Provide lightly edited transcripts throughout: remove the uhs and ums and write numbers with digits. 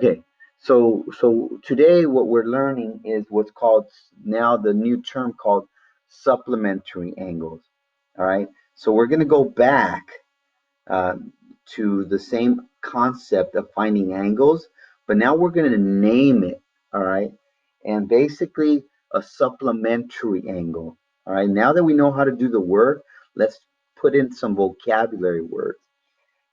Okay, so today what we're learning is what's called now the new term called supplementary angles. All right, so we're going to go back uh, to the same concept of finding angles, but now we're going to name it. All right, and basically a supplementary angle. All right, now that we know how to do the word, let's put in some vocabulary words.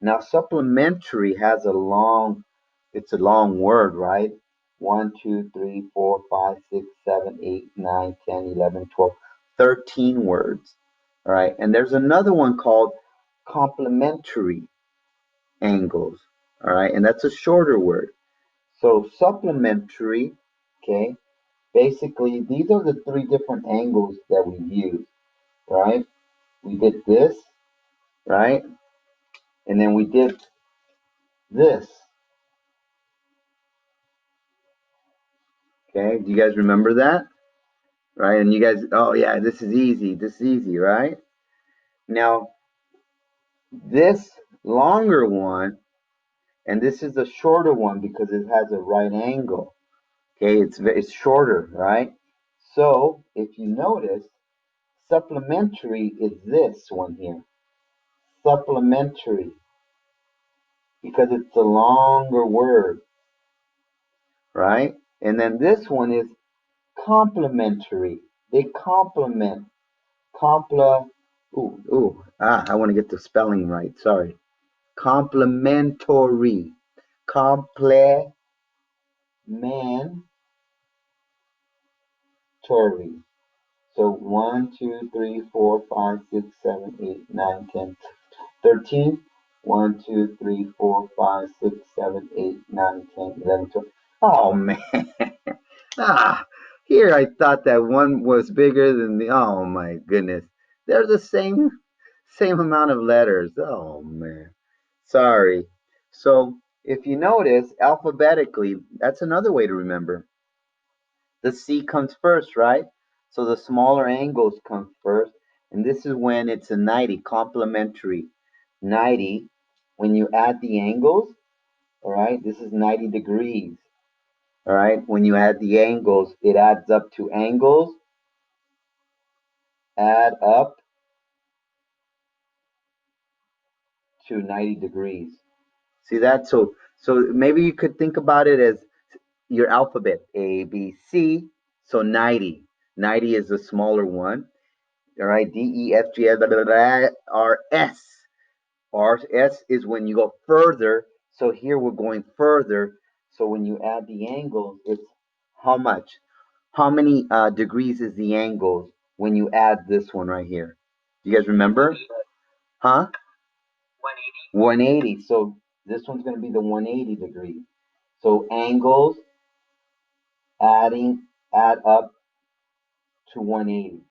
Now, supplementary has it's a long word, right? 1, 2, 3, 4, 5, 6, 7, 8, 9, 10, 11, 12, 13 words. All right. And there's another one called complementary angles. All right. And that's a shorter word. So, supplementary, okay, basically, these are the three different angles that we use, right? We did this, right? And then we did this. Okay, do you guys remember that? Right? And you guys, oh yeah, this is easy. This is easy, right? Now, this longer one, and this is a shorter one because it has a right angle. Okay, it's shorter, right? So if you notice, supplementary is this one here. Supplementary, because it's a longer word, right? And then this one is complementary. They complement. Compla. I want to get the spelling right. Sorry. Complementary. Complementary. So 1, 2, 3, 4, 5, 6, 7, 8, 9, 10, 13. 1, 2, 3, 4, 5, 6, 7, 8, 9, 10, 11, 12. Oh man. Ah, here I thought that one was bigger than the. Oh my goodness. They're the same amount of letters. Oh man. Sorry. So if you notice, alphabetically, that's another way to remember. The C comes first, right? So the smaller angles come first, and this is when it's a 90, complementary. 90, when you add the angles, all right, this is 90 degrees. All right, when you add the angles, it adds up to angles, add up to 90 degrees. See that? So maybe you could think about it as your alphabet A, B, C. So 90. 90 is the smaller one. All right, D, E, F, G, R, S. R, S is when you go further. So here we're going further. So when you add the angles, it's how much? How many degrees is the angle when you add this one right here? Do you guys remember? Huh? 180. So this one's going to be the 180 degree. So angles adding add up to 180.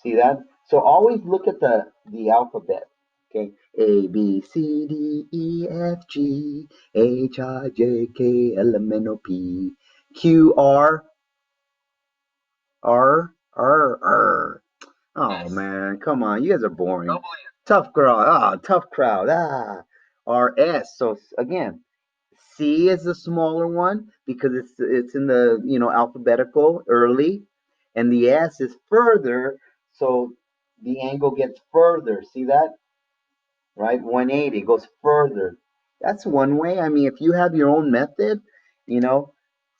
See that? So always look at the alphabet. Okay, A B C D E F G H I J K L M N O P Q R. Oh man, come on, you guys are boring. Tough crowd. Tough crowd. R S. So again, C is the smaller one because it's in the alphabetical early, and the S is further, so the angle gets further. See that? Right? 180 goes further. That's one way. I mean, if you have your own method, you know.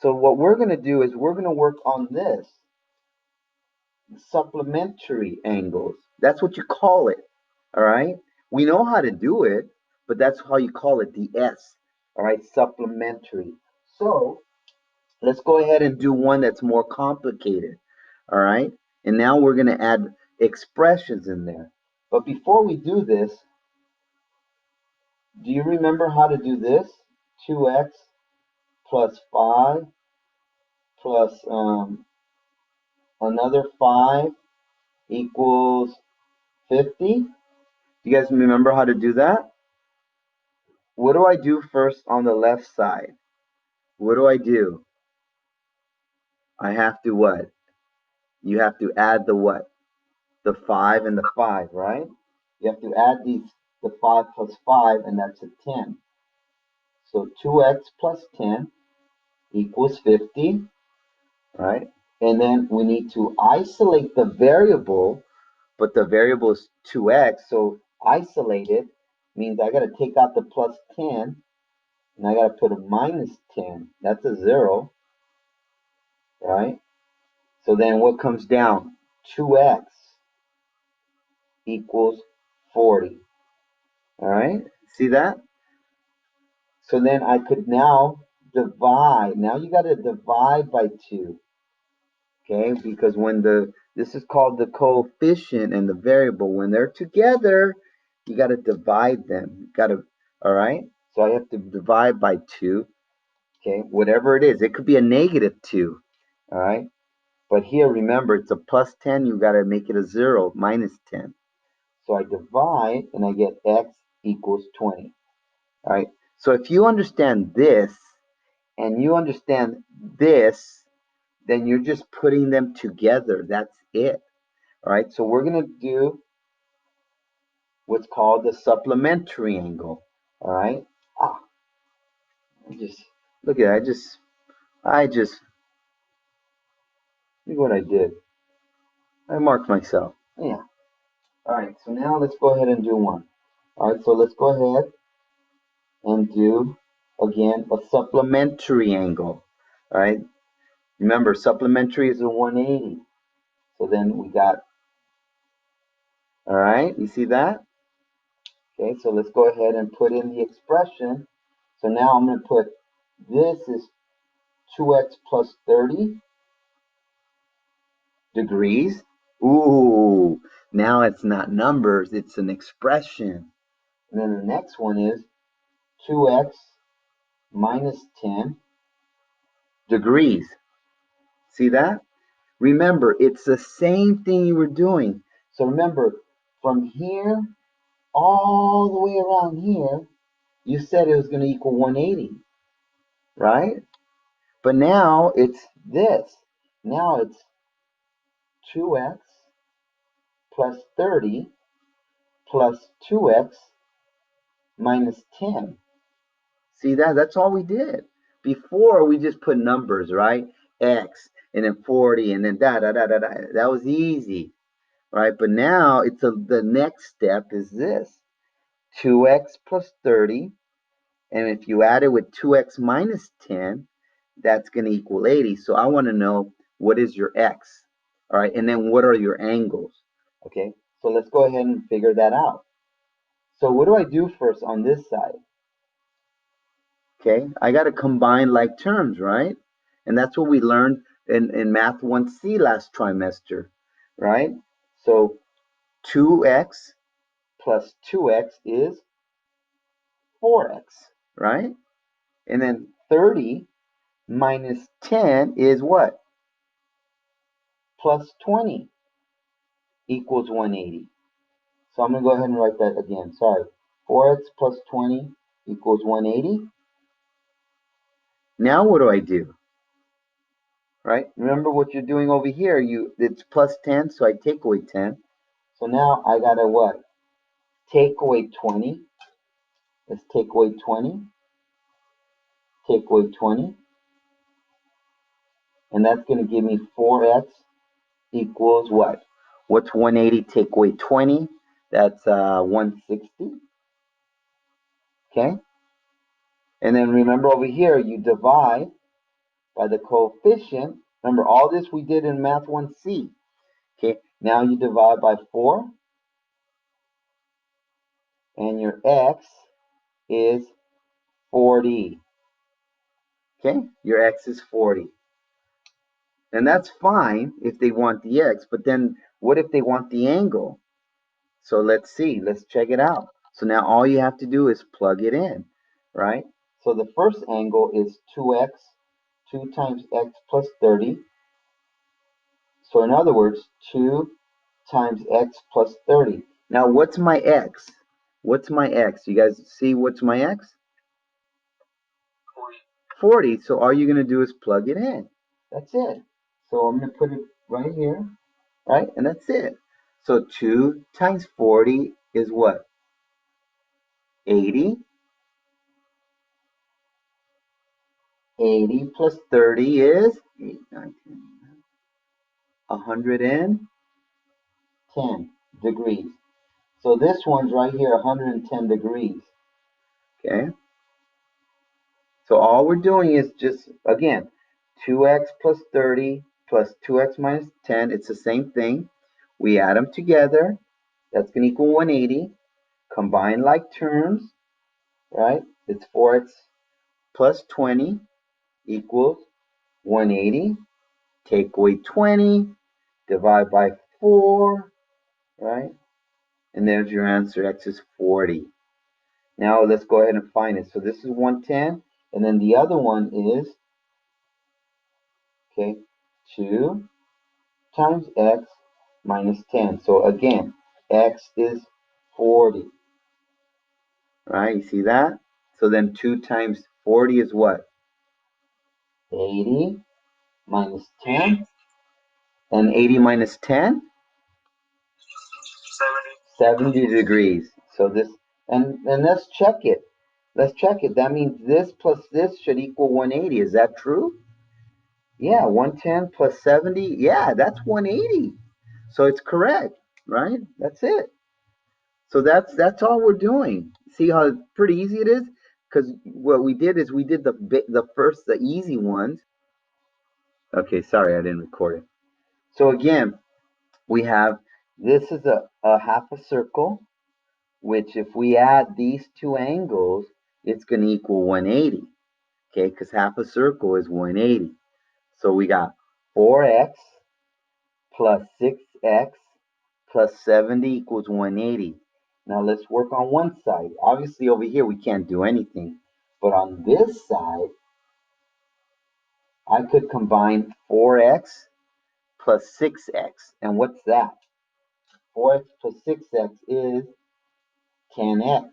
So what we're gonna do is we're gonna work on this supplementary angles. That's what you call it. All right. We know how to do it, but that's how you call it, the S. All right. Supplementary. So let's go ahead and do one that's more complicated. All right. And now we're going to add expressions in there. But before we do this, do you remember how to do this? 2x plus 5 plus another 5 equals 50. You guys remember how to do that? What do I do first on the left side? What do I do? I have to what? You have to add the what? The 5 and the 5, right? You have to add the 5 plus 5, and that's a 10. So 2x plus 10 equals 50, right? And then we need to isolate the variable, but the variable is 2x, so isolate it means I got to take out the plus 10, and I got to put a minus 10. That's a 0, right? So then what comes down? 2x equals 40. All right, see that? So then I could now divide. Now you got to divide by 2, okay? Because this is called the coefficient and the variable. When they're together, you got to divide them. You got to, all right? So I have to divide by 2, okay? Whatever it is. It could be a -2, all right? But here, remember, it's a plus 10. You got to make it a 0, minus 10. So I divide, and I get x equals 20. All right. So if you understand this and you understand this, then you're just putting them together. That's it. All right. So we're going to do what's called the supplementary angle. All right. Ah, just look at it. Look what I did. I marked myself. Yeah. All right. So now let's go ahead and do one. All right. So let's go ahead and do again a supplementary angle. All right. Remember, supplementary is a 180. So then we got, all right, you see that? Okay, so let's go ahead and put in the expression. So now I'm going to put this is 2x plus 30 degrees. Ooh, now it's not numbers, it's an expression. And then the next one is 2x minus 10 degrees. See that? Remember, it's the same thing you were doing. So remember, from here all the way around here, you said it was going to equal 180, right? But now it's this. Now it's 2x plus 30 plus 2x minus 10. See that? That's all we did. Before, we just put numbers, right? X, and then 40, and then da da da da da. That was easy, right? But now the next step is this. 2x plus 30, and if you add it with 2x minus 10, that's going to equal 80. So I want to know, what is your x? All right, and then what are your angles? Okay, so let's go ahead and figure that out. So what do I do first on this side? Okay, I got to combine like terms, right? And that's what we learned in Math 1C last trimester, right? So 2x plus 2x is 4x, right? And then 30 minus 10 is what? Plus 20 equals 180. So I'm going to go ahead and write that again. Sorry. 4x plus 20 equals 180. Now what do I do? Right? Remember what you're doing over here. It's plus 10, so I take away 10. So now I got to what? Take away 20. Let's take away 20. Take away 20. And that's going to give me 4x equals what? What's 180 take away 20? That's 160. Okay? And then remember over here, you divide by the coefficient. Remember, all this we did in Math 1C. Okay, now you divide by 4, and your x is 40. Okay, your x is 40. And that's fine if they want the x, but then what if they want the angle? So let's see, let's check it out. So now all you have to do is plug it in, right? So the first angle is 2x, 2 times x plus 30. So in other words, 2 times x plus 30. Now what's my x? What's my x? You guys see what's my x? 40. So all you're going to do is plug it in. That's it. So I'm going to put it right here, right? And that's it. So 2 times 40 is what? 80. 80 plus 30 is 8, 9, 10, 110 degrees. So this one's right here, 110 degrees. Okay. So all we're doing is just, again, 2x plus 30 plus 2x minus 10. It's the same thing. We add them together. That's going to equal 180. Combine like terms, right? It's 4x plus 20 equals 180. Take away 20, divide by 4, right? And there's your answer. X is 40. Now let's go ahead and find it. So this is 110, and then the other one is, okay, 2 times x minus 10. So again, x is 40, right? You see that? So then 2 times 40 is what? 80 minus 10. And 80 minus 10? 70 degrees. So this, and let's check it. Let's check it. That means this plus this should equal 180. Is that true? Yeah, 110 plus 70. Yeah, that's 180. So it's correct, right? That's it. So that's all we're doing. See how pretty easy it is? Because what we did is we did the easy ones. Okay, sorry, I didn't record it. So again, we have this is a half a circle, which if we add these two angles, it's going to equal 180. Okay, because half a circle is 180. So we got 4x plus 6x plus 70 equals 180. Now let's work on one side. Obviously over here we can't do anything. But on this side, I could combine 4x plus 6x. And what's that? 4x plus 6x is 10x.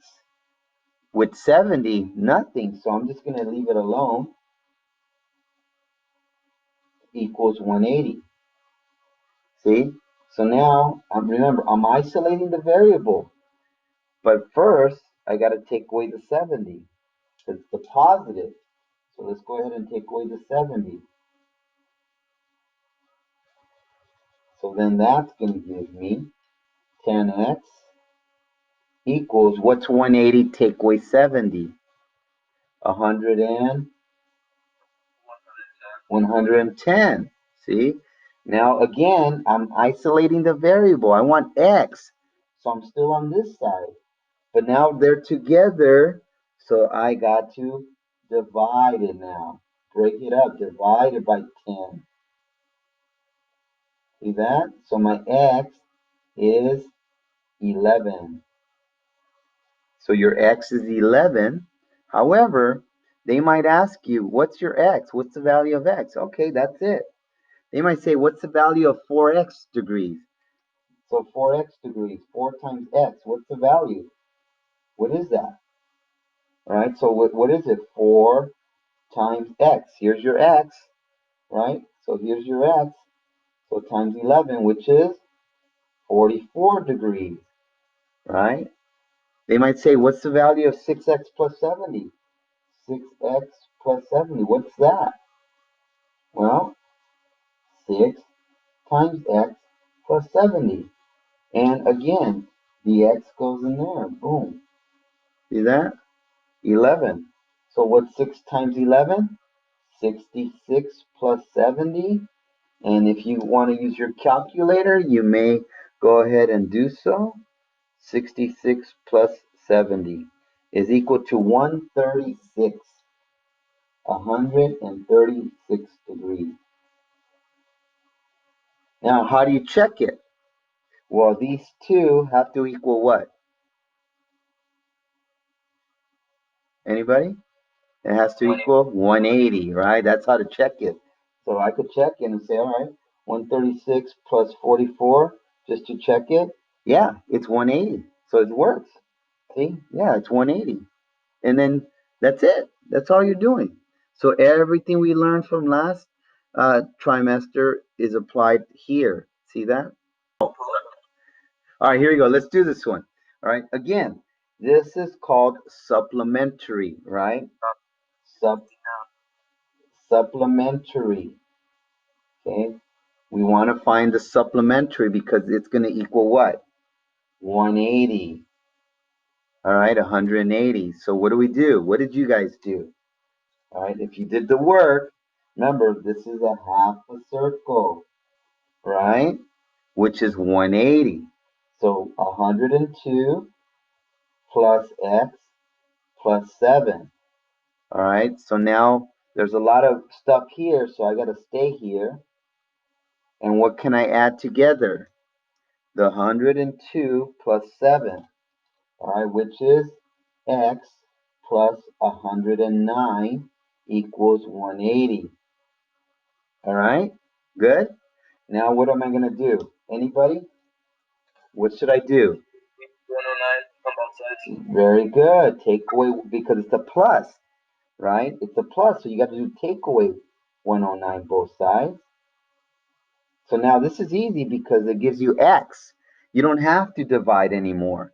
With 70, nothing. So I'm just going to leave it alone. Equals 180. See? So now, remember, I'm isolating the variable. But first, I got to take away the 70. It's the positive. So let's go ahead and take away the 70. So then that's going to give me 10x equals, what's 180 take away 70? 100 and 110. See? Now again, I'm isolating the variable. I want x. So I'm still on this side. But now they're together, so I got to divide it now. Break it up, divide it by 10. See that? So my x is 11. So your x is 11. However, they might ask you, what's your x? What's the value of x? Okay, that's it. They might say, what's the value of 4x degrees? So 4x degrees, 4 times x, what's the value? What is that? All right, so what is it? 4 times x. Here's your x, right? So here's your x. So times 11, which is 44 degrees, right? They might say, what's the value of 6x plus 70? 6x plus 70, what's that? Well, 6 times x plus 70. And again, the x goes in there. Boom. See that? 11. So what's 6 times 11? 66 plus 70. And if you want to use your calculator, you may go ahead and do so. 66 plus 70 is equal to 136. 136 degrees. Now, how do you check it? Well, these two have to equal what? Anybody? It has to equal 180, right? That's how to check it. So I could check it and say, all right, 136 plus 44, just to check it. Yeah, it's 180. So it works. See? Yeah, it's 180. And then that's it. That's all you're doing. So everything we learned from last trimester is applied here. See that? All right, here we go. Let's do this one. All right, again, this is called supplementary, right? Sup supplementary. Okay, we want to find the supplementary because it's going to equal what? 180. All right, 180. So what do we do? What did you guys do? All right, if you did the work, remember this is a half a circle, right? Which is 180. So 102 plus x plus 7. All right, so now there's a lot of stuff here, so I got to stay here. And what can I add together? The 102 plus 7, all right, which is x plus 109 equals 180. All right, good. Now what am I going to do? Anybody? What should I do? 109 on both sides. Very good. Take away, because it's a plus, right? It's a plus, so you got to do take away 109 both sides. So now this is easy because it gives you x. You don't have to divide anymore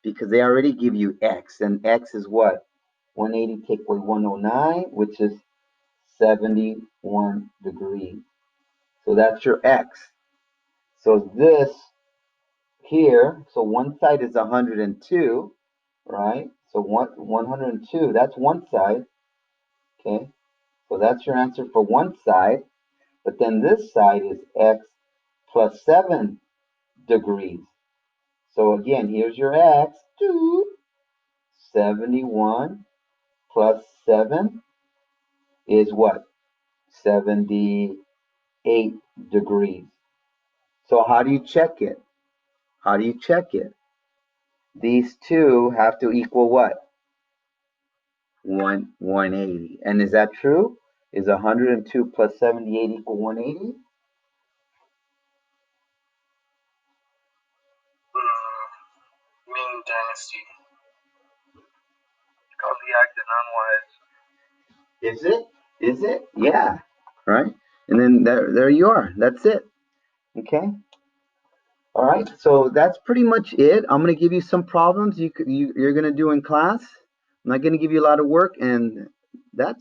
because they already give you x, and x is what? 180 take away 109, which is 71 degrees. So that's your x. So this here, so one side is 102, right? So 102, that's one side, okay? So that's your answer for one side. But then this side is x plus 7 degrees. So again, here's your x, 71 plus 7 is what? 78 degrees. So how do you check it? How do you check it? These two have to equal what? 180. And is that true? Is 102 plus 78 equal 180? Ming Dynasty. Called the act unwise. Is it? Is it? Yeah. Right? And then there you are. That's it. Okay. All right. So that's pretty much it. I'm gonna give you some problems you're gonna do in class. I'm not gonna give you a lot of work, and that's